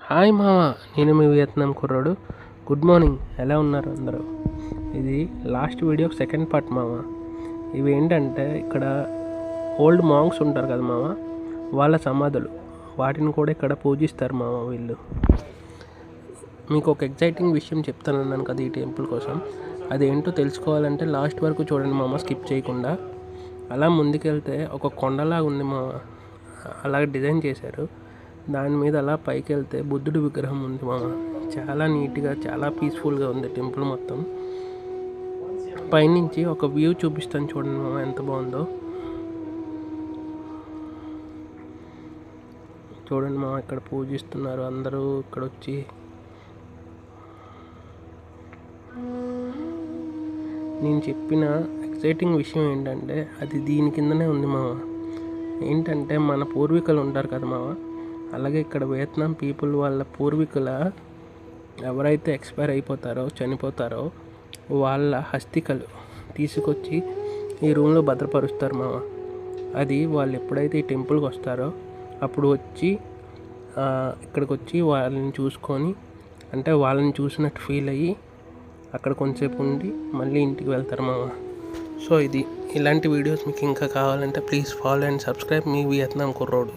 Hi మామ, నేను మీ Vietnam కుర్రాడు. గుడ్ మార్నింగ్, ఎలా ఉన్నారు అందరూ? ఇది లాస్ట్ వీడియో సెకండ్ పార్ట్ మామ. ఇవి ఏంటంటే ఇక్కడ ఓల్డ్ మాంగ్స్ ఉంటారు కదా మామ, వాళ్ళ సమాధులు, వాటిని కూడా ఇక్కడ పూజిస్తారు మామ వీళ్ళు. మీకు ఒక ఎగ్జైటింగ్ విషయం చెప్తానన్నాను కదా ఈ టెంపుల్ కోసం, అదేంటో తెలుసుకోవాలంటే లాస్ట్ వరకు చూడండి మామ, స్కిప్ చేయకుండా. అలా ముందుకెళ్తే ఒక కొండలాగా ఉంది మామ, అలాగే డిజైన్ చేశారు. దాని మీద అలా పైకి వెళ్తే బుద్ధుడి విగ్రహం ఉంది మామ. చాలా నీట్గా, చాలా పీస్ఫుల్గా ఉంది టెంపుల్ మొత్తం. పైనుంచి ఒక వ్యూ చూపిస్తాను చూడండి మామ, ఎంత బాగుందో చూడండి మామ. ఇక్కడ పూజిస్తున్నారు అందరూ. ఇక్కడ వచ్చి నేను చెప్పిన ఎక్సైటింగ్ విషయం ఏంటంటే అది దీని కిందనే ఉంది మామ. ఏంటంటే మన పూర్వీకులు ఉంటారు కదా మామ, అలాగే ఇక్కడ వియత్నాం పీపుల్ వాళ్ళ పూర్వీకుల ఎవరైతే ఎక్స్పైర్ అయిపోతారో, చనిపోతారో, వాళ్ళ హస్తికలు తీసుకొచ్చి ఈ రూమ్లో భద్రపరుస్తారు మామ. అది వాళ్ళు ఎప్పుడైతే ఈ టెంపుల్కి వస్తారో అప్పుడు వచ్చి ఇక్కడికి వచ్చి వాళ్ళని చూసుకొని, అంటే వాళ్ళని చూసినట్టు ఫీల్ అయ్యి అక్కడ కొంచెంసేపు ఉండి మళ్ళీ ఇంటికి వెళ్తారు మామ. సో ఇలాంటి వీడియోస్ మీకు ఇంకా కావాలంటే please follow and subscribe me Vietnam కుర్రోడు.